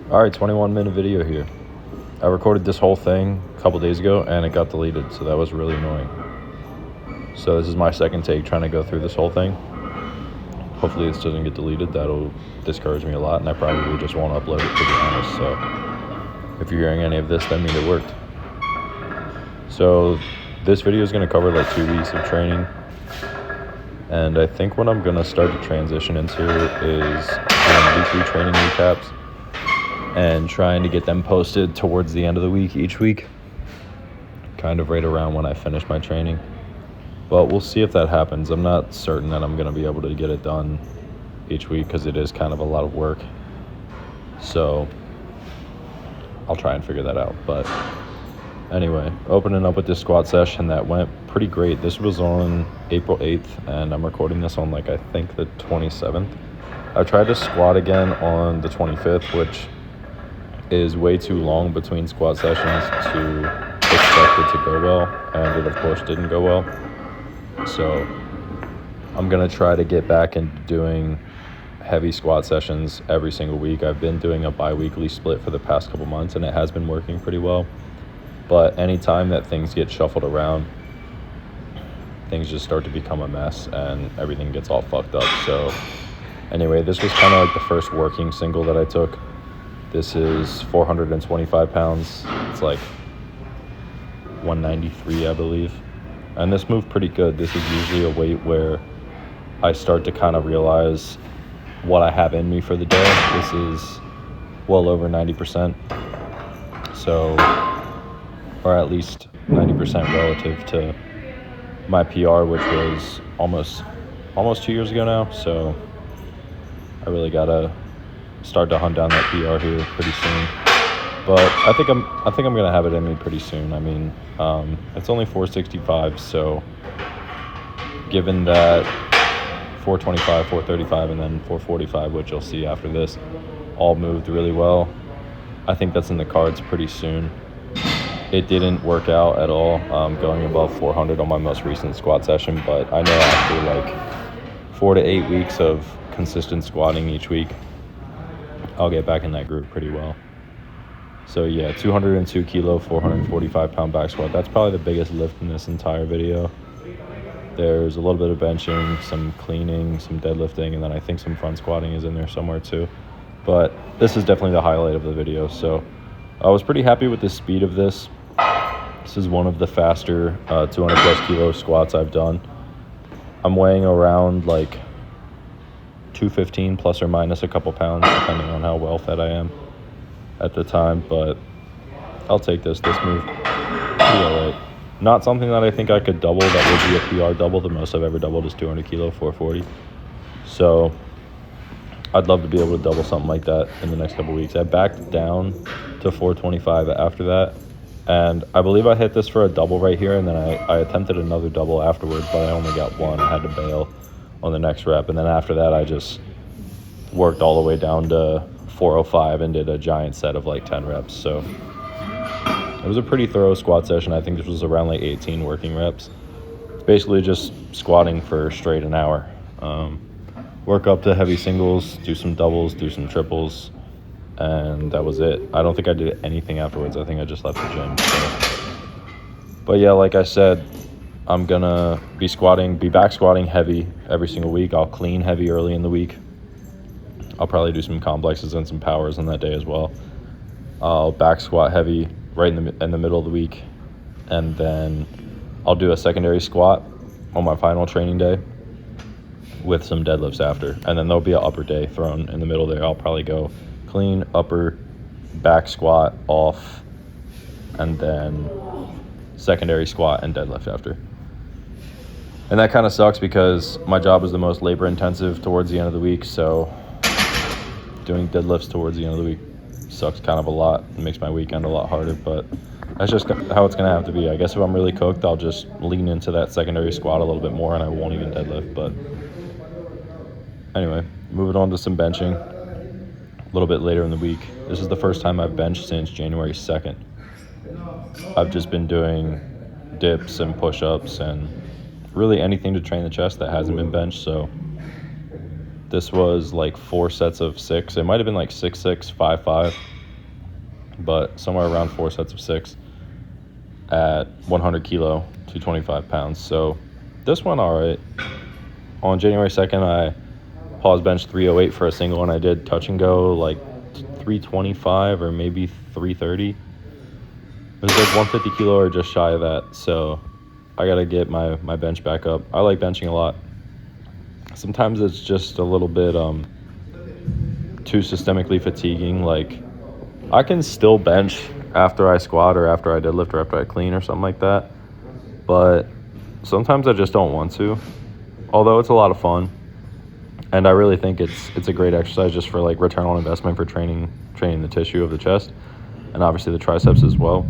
All right, 21-minute video here. I recorded this whole thing a couple days ago and it got deleted, so that was really annoying. So this is my second take trying to go through this whole thing. Hopefully this doesn't get deleted. That'll discourage me a lot, and I probably just won't upload it, to be honest. So if you're hearing any of this, that means it worked. So this video is going to cover like 2 weeks of training, and I think what I'm going to start to transition into is doing weekly training recaps and trying to get them posted towards the end of the week each week, kind of right around when I finish my training. But we'll see if that happens. I'm not certain that I'm going to be able to get it done each week because it is kind of a lot of work. So I'll try and figure that out. But anyway, opening up with this squat session that went pretty great. This was on April 8th, and I'm recording this on I think the 27th. I tried to squat again on the 25th, which is way too long between squat sessions to expect it to go well, and it of course didn't go well. So I'm gonna try to get back into doing heavy squat sessions every single week. I've been doing a bi-weekly split for the past couple months, and it has been working pretty well. But anytime that things get shuffled around, things just start to become a mess and everything gets all fucked up. So anyway, this was kind of like the first working single that I took. This is 425 pounds. It's like 193, I believe. And this moved pretty good. This is usually a weight where I start to kind of realize what I have in me for the day. This is well over 90%. So, or at least 90% relative to my PR, which was almost 2 years ago now. So I really gotta start to hunt down that PR here pretty soon. But I think I'm gonna have it in me pretty soon. I mean, it's only 465, so given that 425, 435, and then 445, which you'll see after this, all moved really well, I think that's in the cards pretty soon. It didn't work out at all, going above 400 on my most recent squat session, but I know after 4 to 8 weeks of consistent squatting each week, I'll get back in that group pretty well. So yeah, 202 kilo, 445 pound back squat. That's probably the biggest lift in this entire video. There's a little bit of benching, some cleaning, some deadlifting, and then I think some front squatting is in there somewhere too. But this is definitely the highlight of the video. So I was pretty happy with the speed of this. This is one of the faster 200 plus kilo squats I've done. I'm weighing around 215 plus or minus a couple pounds, depending on how well fed I am at the time, but I'll take this move pretty alright. Not something that I think I could double. That would be a PR double. The most I've ever doubled is 200 kilo, 440. So I'd love to be able to double something like that in the next couple weeks. I backed down to 425 after that, and I believe I hit this for a double right here, and then I attempted another double afterwards, but I only got one. I had to bail on the next rep, and then after that I just worked all the way down to 405 and did a giant set of 10 reps. So it was a pretty thorough squat session. I think this was around 18 working reps. It's basically just squatting for straight an hour. Work up to heavy singles, do some doubles, do some triples, and that was it. I don't think I did anything afterwards. I think I just left the gym. So. But yeah, like I said, I'm gonna be back squatting heavy every single week. I'll clean heavy early in the week. I'll probably do some complexes and some powers on that day as well. I'll back squat heavy right in the middle of the week, and then I'll do a secondary squat on my final training day with some deadlifts after, and then there'll be an upper day thrown in the middle there. I'll probably go clean, upper, back squat, off, and then secondary squat and deadlift after. And that kind of sucks because my job is the most labor intensive towards the end of the week, so doing deadlifts towards the end of the week sucks kind of a lot. It makes my weekend a lot harder, but that's just how it's gonna have to be. I guess if I'm really cooked, I'll just lean into that secondary squat a little bit more and I won't even deadlift. But anyway, moving on to some benching a little bit later in the week. This is the first time I've benched since January 2nd. I've just been doing dips and push-ups and really anything to train the chest that hasn't been benched. So this was 4 sets of 6. It might have been 6-6, 5-5. but somewhere around 4 sets of 6 at 100 kilo, 225 pounds. So this went all right. On January 2nd, I pause bench 308 for a single, and I did touch and go like 325 or maybe 330. It was like 150 kilo or just shy of that. So I got to get my bench back up. I like benching a lot. Sometimes it's just a little bit too systemically fatiguing. Like, I can still bench after I squat or after I deadlift or after I clean or something like that, but sometimes I just don't want to, although it's a lot of fun. And I really think it's a great exercise just for like return on investment for training the tissue of the chest and obviously the triceps as well.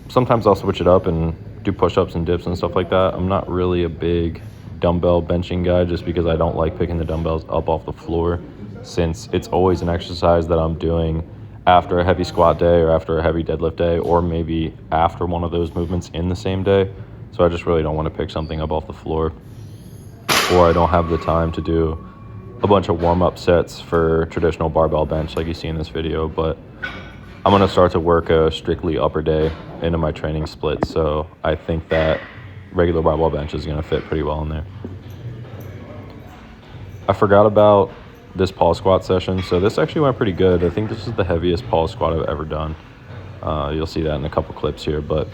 Sometimes I'll switch it up and do push-ups and dips and stuff like that. I'm not really a big dumbbell benching guy just because I don't like picking the dumbbells up off the floor, since it's always an exercise that I'm doing after a heavy squat day or after a heavy deadlift day, or maybe after one of those movements in the same day. So I just really don't want to pick something up off the floor, or I don't have the time to do a bunch of warm-up sets for traditional barbell bench like you see in this video. But I'm going to start to work a strictly upper day into my training split, so I think that regular barbell bench is going to fit pretty well in there. I forgot about this pause squat session, so this actually went pretty good. I think this is the heaviest pause squat I've ever done. You'll see that in a couple clips here, but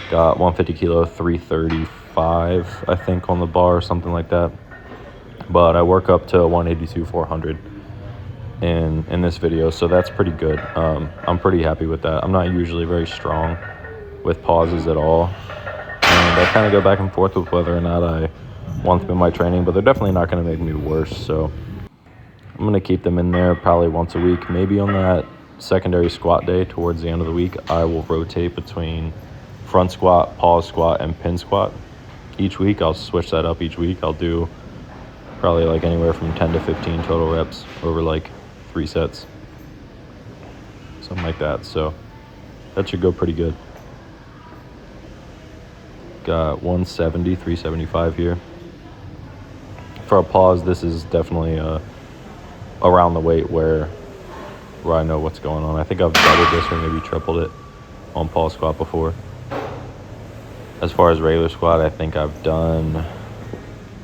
got 150 kilo, 335, I think, on the bar or something like that. But I work up to 182, 400 in this video, so that's pretty good. I'm pretty happy with that. I'm not usually very strong with pauses at all, and I kind of go back and forth with whether or not I want them in my training, but they're definitely not going to make me worse, so I'm going to keep them in there probably once a week. Maybe on that secondary squat day towards the end of the week, I will rotate between front squat, pause squat, and pin squat each week. I'll switch that up each week. I'll do probably like anywhere from 10 to 15 total reps over like 3 sets, something like that. So that should go pretty good. Got 170, 375 here. For a pause, this is definitely around the weight where I know what's going on. I think I've doubled this or maybe tripled it on pause squat before. As far as regular squat, I think I've done,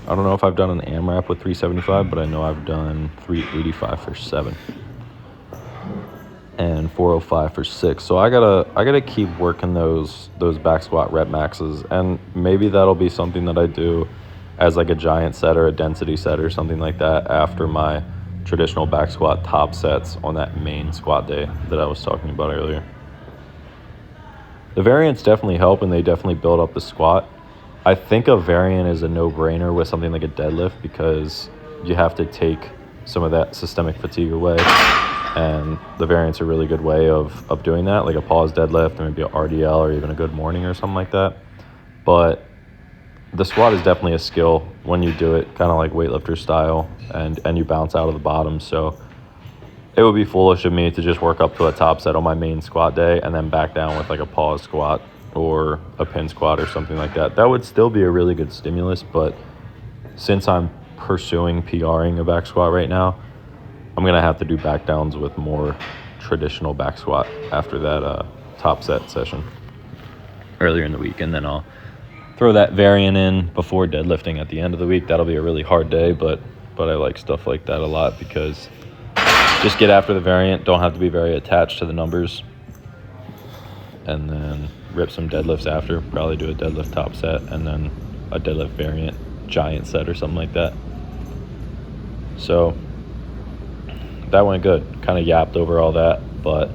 I don't know if I've done an AMRAP with 375, but I know I've done 385 for 7 and 405 for 6. So I gotta keep working those back squat rep maxes, and maybe that'll be something that I do as like a giant set or a density set or something like that after my traditional back squat top sets on that main squat day that I was talking about earlier. The variants definitely help, and they definitely build up the squat. I think a variant is a no-brainer with something like a deadlift, because you have to take some of that systemic fatigue away, and the variant's a really good way of doing that, like a pause deadlift or maybe a RDL or even a good morning or something like that. But the squat is definitely a skill when you do it kind of like weightlifter style, and you bounce out of the bottom. So it would be foolish of me to just work up to a top set on my main squat day and then back down with like a pause squat or a pin squat or something like that. That would still be a really good stimulus, but since I'm pursuing PRing a back squat right now, I'm going to have to do back downs with more traditional back squat after that top set session earlier in the week, and then I'll throw that variant in before deadlifting at the end of the week. That'll be a really hard day, but I like stuff like that a lot, because just get after the variant, don't have to be very attached to the numbers, and then rip some deadlifts after. Probably do a deadlift top set and then a deadlift variant giant set or something like that. So that went good. Kind of yapped over all that, but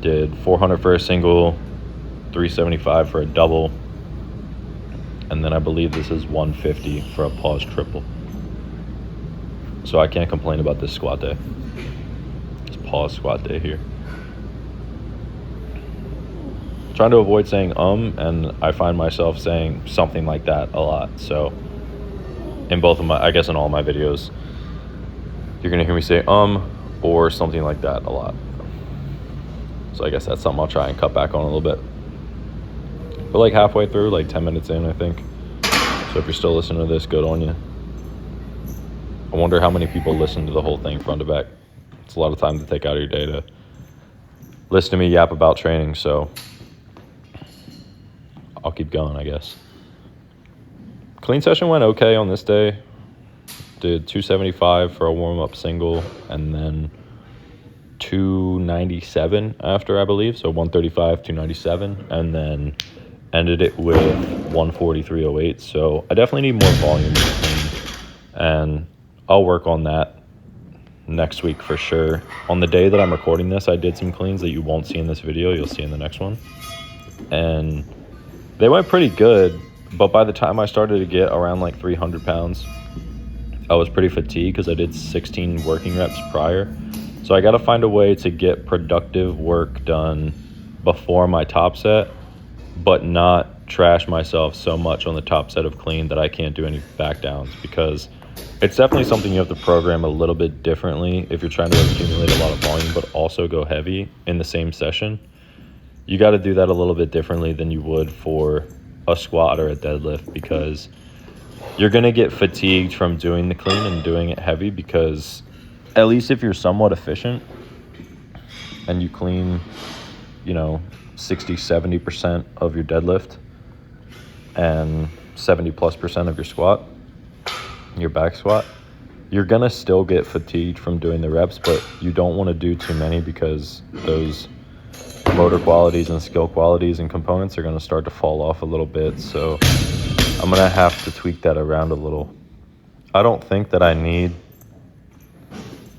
did 400 for a single, 375 for a double, and then I believe this is 150 for a pause triple. So I can't complain about this squat day. It's pause squat day here. Trying to avoid saying and I find myself saying something like that a lot. So in both of my, I guess in all my videos, you're gonna hear me say or something like that a lot. So I guess that's something I'll try and cut back on a little bit. But like halfway through, like 10 minutes in, I think. So if you're still listening to this, good on you. I wonder how many people listen to the whole thing front to back. It's a lot of time to take out of your day to listen to me yap about training, so I'll keep going, I guess. Clean session went okay on this day. Did 275 for a warm-up single, and then 297 after, I believe. So 135, 297, and then ended it with 143.08. So I definitely need more volume in clean, and I'll work on that next week for sure. On the day that I'm recording this, I did some cleans that you won't see in this video. You'll see in the next one. And they went pretty good, but by the time I started to get around like 300 pounds, I was pretty fatigued because I did 16 working reps prior. So I got to find a way to get productive work done before my top set, but not trash myself so much on the top set of clean that I can't do any back downs, because it's definitely something you have to program a little bit differently if you're trying to accumulate a lot of volume but also go heavy in the same session. You got to do that a little bit differently than you would for a squat or a deadlift, because you're going to get fatigued from doing the clean and doing it heavy, because at least if you're somewhat efficient and you clean, 60-70% of your deadlift and 70+% of your squat, your back squat, you're going to still get fatigued from doing the reps, but you don't want to do too many, because those motor qualities and skill qualities and components are going to start to fall off a little bit. So I'm going to have to tweak that around a little. I don't think that I need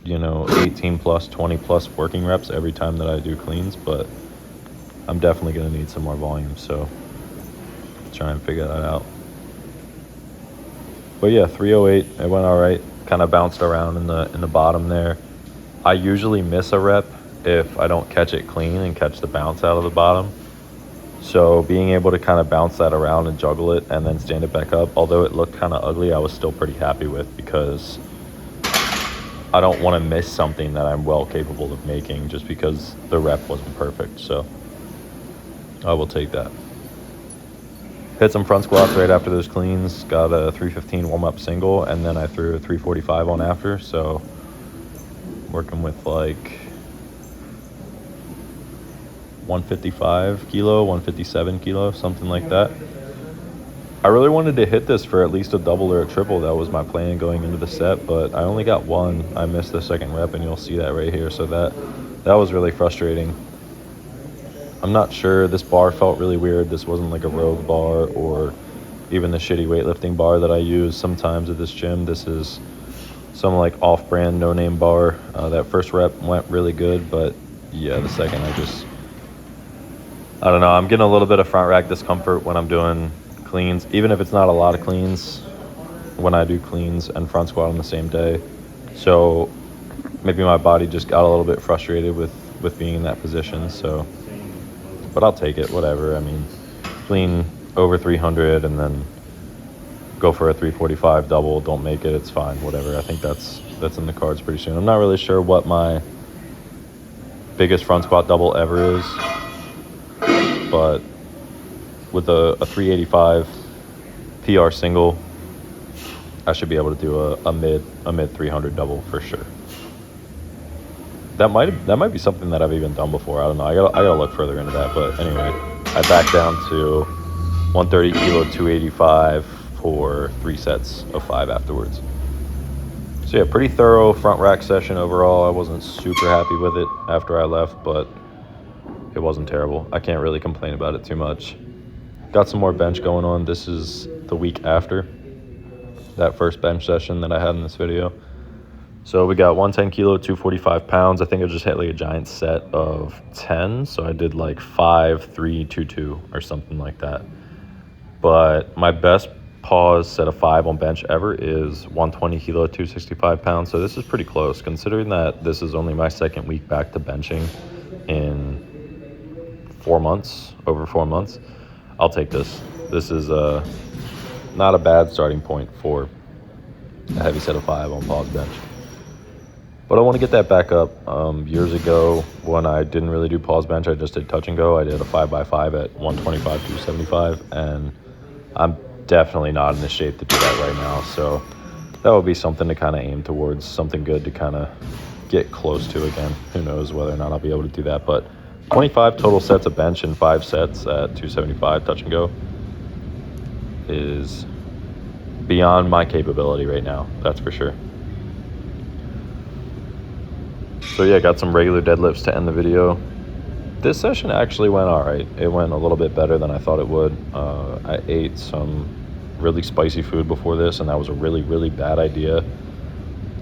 18 plus 20 plus working reps every time that I do cleans, but I'm definitely going to need some more volume, so try and figure that out. But yeah, 308, it went all right. Kind of bounced around in the bottom there. I usually miss a rep if I don't catch it clean and catch the bounce out of the bottom. So being able to kind of bounce that around and juggle it and then stand it back up, although it looked kind of ugly, I was still pretty happy with, because I don't want to miss something that I'm well capable of making just because the rep wasn't perfect. So I will take that. Hit some front squats right after those cleans, got a 315 warm-up single, and then I threw a 345 on after. So working with like 155 kilo, 157 kilo, something like that. I really wanted to hit this for at least a double or a triple. That was my plan going into the set, but I only got one. I missed the second rep, and you'll see that right here. So that was really frustrating. I'm not sure. This bar felt really weird. This wasn't like a Rogue bar or even the shitty weightlifting bar that I use sometimes at this gym. This is some like off-brand, no-name bar. That first rep went really good, but yeah, the second I don't know. I'm getting a little bit of front rack discomfort when I'm doing cleans, even if it's not a lot of cleans, when I do cleans and front squat on the same day. So maybe my body just got a little bit frustrated with being in that position. So, but I'll take it, whatever. I mean, clean over 300 and then go for a 345 double, don't make it, it's fine, whatever. I think that's in the cards pretty soon. I'm not really sure what my biggest front squat double ever is, but with a 385 PR single, I should be able to do a mid 300 double for sure. That might be something that I've even done before. I don't know. I gotta look further into that. But anyway, I backed down to 130 kilo 285 for 3 sets of 5 afterwards. So yeah, pretty thorough front rack session overall. I wasn't super happy with it after I left, but it wasn't terrible. I can't really complain about it too much. Got some more bench going on. This is the week after that first bench session that I had in this video. So we got 110 kilo, 245 pounds. I think I just hit like a giant set of 10. So I did like 5, 3, 2, 2 or something like that. But my best pause set of 5 on bench ever is 120 kilo, 265 pounds. So this is pretty close, considering that this is only my second week back to benching in 4 months, over 4 months. I'll take this. This is not a bad starting point for a heavy set of 5 on pause bench. But I want to get that back up. Years ago, when I didn't really do pause bench, I just did touch and go. I did a 5x5 at 125, 275, and I'm definitely not in the shape to do that right now. So that would be something to kind of aim towards, something good to kind of get close to again. Who knows whether or not I'll be able to do that, but 25 total sets of bench in 5 sets at 275 touch and go is beyond my capability right now, that's for sure. So yeah, got some regular deadlifts to end the video. This session actually went all right. It went a little bit better than I thought it would. I ate some really spicy food before this, and that was a really, really bad idea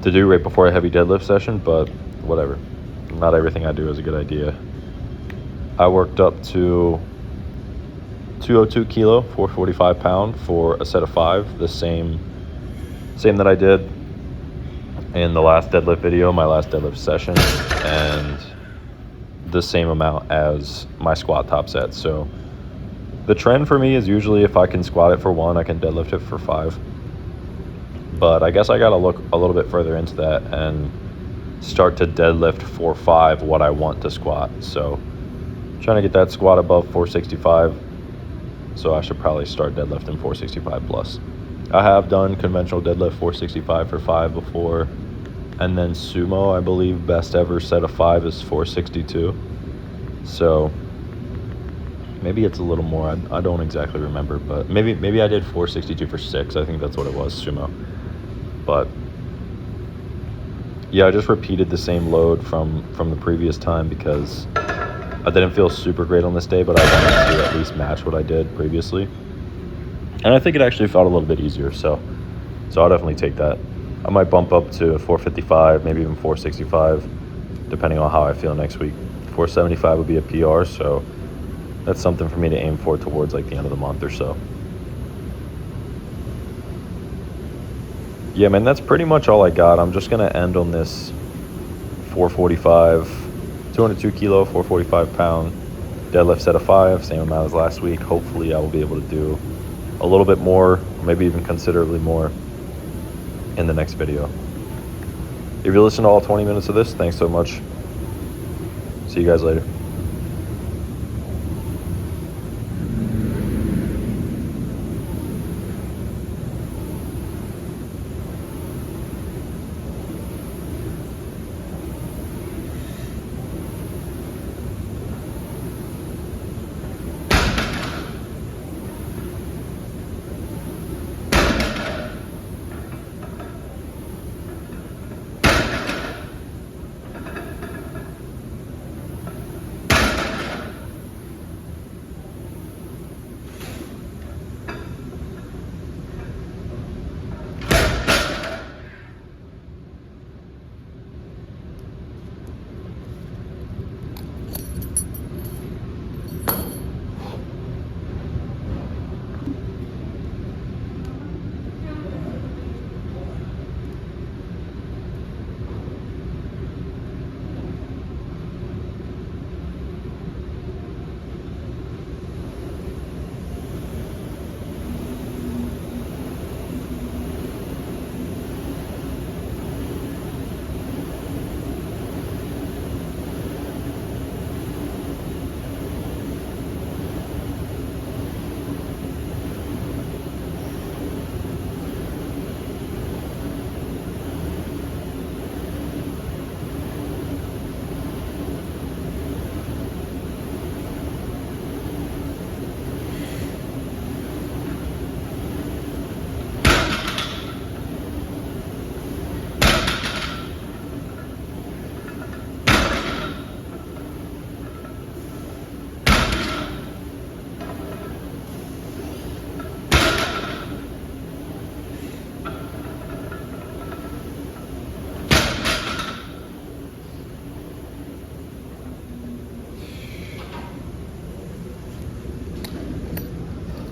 to do right before a heavy deadlift session, but whatever. Not everything I do is a good idea. I worked up to 202 kilo, 445 pound for a set of 5, the same that I did in the last deadlift video, my last deadlift session, and the same amount as my squat top set. So the trend for me is usually if I can squat it for 1, I can deadlift it for 5. But I guess I got to look a little bit further into that and start to deadlift for 5 what I want to squat. So trying to get that squat above 465. So I should probably start deadlifting 465 plus. I have done conventional deadlift 465 for 5 before. And then sumo, I believe best ever set of 5 is 462. So maybe it's a little more. I don't exactly remember, but maybe I did 462 for 6. I think that's what it was, sumo. But yeah, I just repeated the same load from the previous time because I didn't feel super great on this day, but I wanted to at least match what I did previously. And I think it actually felt a little bit easier, so I'll definitely take that. I might bump up to 455, maybe even 465, depending on how I feel next week. 475 would be a PR, so that's something for me to aim for towards like the end of the month or so. Yeah, man, that's pretty much all I got. I'm just going to end on this 445, 202 kilo, 445 pound deadlift set of 5, same amount as last week. Hopefully I will be able to do a little bit more, maybe even considerably more in the next video. If you listen to all 20 minutes of this, thanks so much. See you guys later.